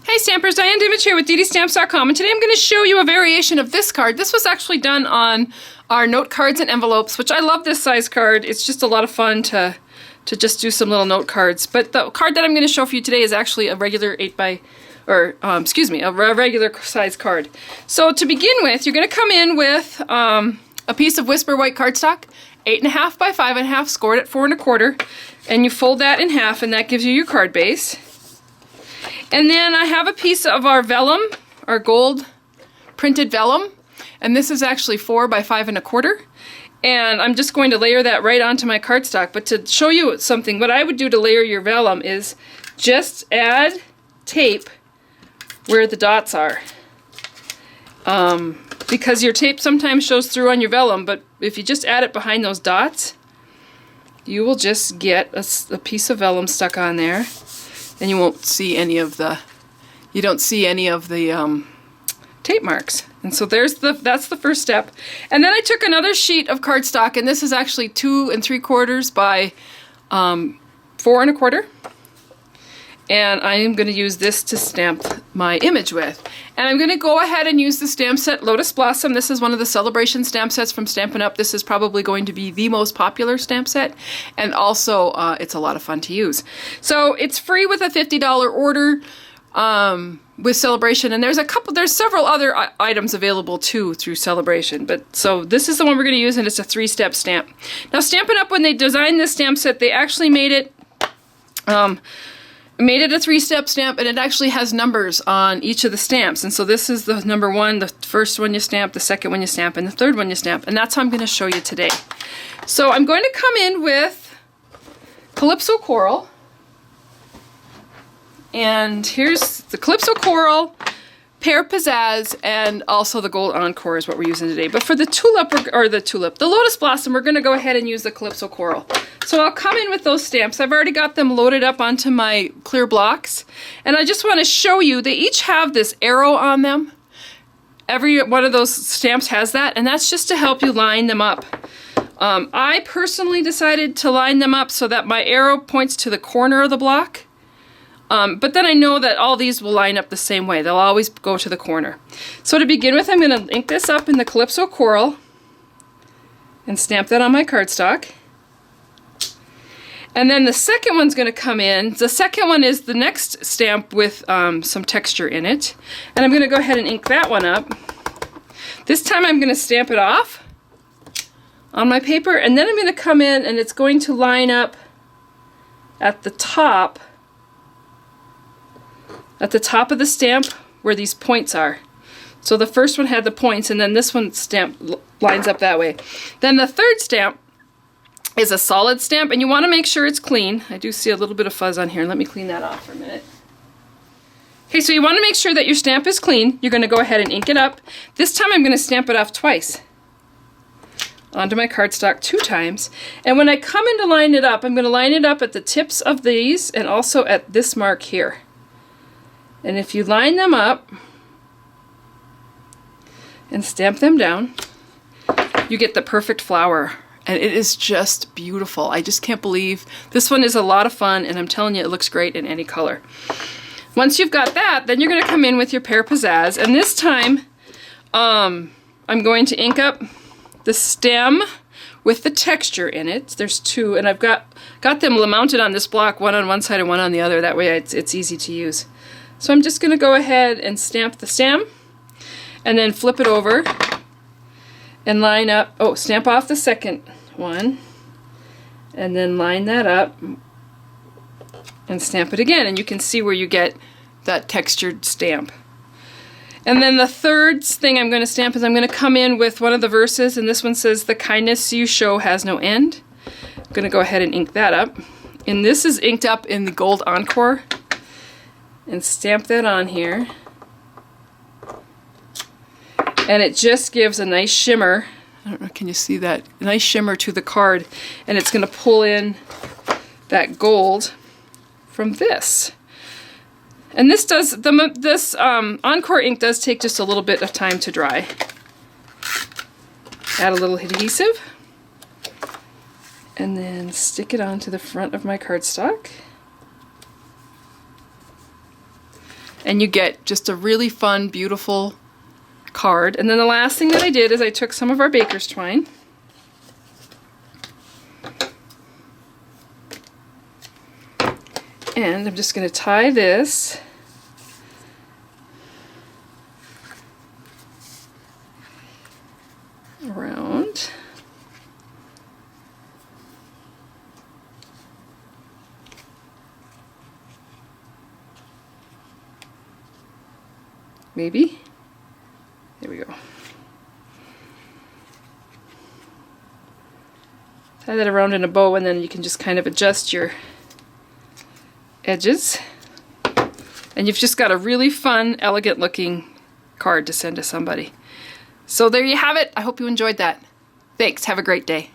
Hey Stampers, Diane Dimich here with ddStamps.com, and today I'm going to show you a variation of this card. This was actually done on our note cards and envelopes, which I love this size card. It's just a lot of fun to just do some little note cards. But the card that I'm going to show for you today is actually a regular a regular size card. So to begin with, you're going to come in with a piece of Whisper white cardstock, 8.5 by 5.5, scored at 4 1/4, and you fold that in half, and that gives you your card base. And then I have a piece of our vellum, our gold printed vellum, and this is actually 4 by 5 1/4. And I'm just going to layer that right onto my cardstock. But to show you something, what I would do to layer your vellum is just add tape where the dots are. Because your tape sometimes shows through on your vellum, but if you just add it behind those dots, you will just get a piece of vellum stuck on there. And you won't see any of the, tape marks. And so that's the first step. And then I took another sheet of cardstock, and this is actually 2 3/4 by 4 1/4. And I am going to use this to stamp my image with. And I'm going to go ahead and use the stamp set Lotus Blossom. This is one of the celebration stamp sets from Stampin' Up. This is probably going to be the most popular stamp set. And also, it's a lot of fun to use. So it's free with a $50 order with Celebration. And there's several other items available too through Celebration. But so this is the one we're going to use, and it's a 3-step stamp. Now Stampin' Up, when they designed this stamp set, they actually made it a 3-step stamp, and it actually has numbers on each of the stamps. And so this is the number 1, the first one you stamp, the second one you stamp, and the third one you stamp. And that's how I'm going to show you today. So I'm going to come in with Calypso Coral. And here's the Calypso Coral, Pear Pizzazz, and also the Gold Encore is what we're using today. But for the the Lotus Blossom, we're going to go ahead and use the Calypso Coral. So I'll come in with those stamps. I've already got them loaded up onto my clear blocks. And I just want to show you, they each have this arrow on them. Every one of those stamps has that, and that's just to help you line them up. I personally decided to line them up so that my arrow points to the corner of the block. But then I know that all these will line up the same way. They'll always go to the corner. So to begin with, I'm going to ink this up in the Calypso Coral and stamp that on my cardstock. And then the second one's going to come in. The second one is the next stamp with some texture in it. And I'm going to go ahead and ink that one up. This time I'm going to stamp it off on my paper, and then I'm going to come in and it's going to line up at the top of the stamp where these points are. So the first one had the points, and then this one stamp lines up that way. Then the third stamp is a solid stamp, and you want to make sure it's clean. I do see a little bit of fuzz on here. Let me clean that off for a minute. Okay, so you want to make sure that your stamp is clean. You're going to go ahead and ink it up. This time I'm going to stamp it off twice onto my cardstock 2 times. And when I come in to line it up, I'm going to line it up at the tips of these and also at this mark here. And if you line them up and stamp them down, you get the perfect flower. And it is just beautiful. I just can't believe. This one is a lot of fun, and I'm telling you, it looks great in any color. Once you've got that, then you're going to come in with your Pear Pizzazz. And this time, I'm going to ink up the stem with the texture in it. There's 2, and I've got them mounted on this block, one on one side and one on the other. That way it's easy to use. So I'm just going to go ahead and stamp the stem, and then flip it over and line up, stamp off the second one, and then line that up and stamp it again, and you can see where you get that textured stamp. And then the third thing I'm going to stamp is I'm going to come in with one of the verses, and this one says, "The kindness you show has no end." I'm going to go ahead and ink that up. And this is inked up in the Gold Encore. And stamp that on here. And it just gives a nice shimmer. I don't know, can you see that? A nice shimmer to the card. And it's going to pull in that gold from this. And this Encore ink does take just a little bit of time to dry. Add a little adhesive. And then stick it onto the front of my cardstock. and you get just a really fun, beautiful card. And then the last thing that I did is I took some of our baker's twine, and I'm just going to tie this around. Maybe. There we go. Tie that around in a bow, and then you can just kind of adjust your edges. And you've just got a really fun, elegant looking card to send to somebody. So there you have it. I hope you enjoyed that. Thanks. Have a great day.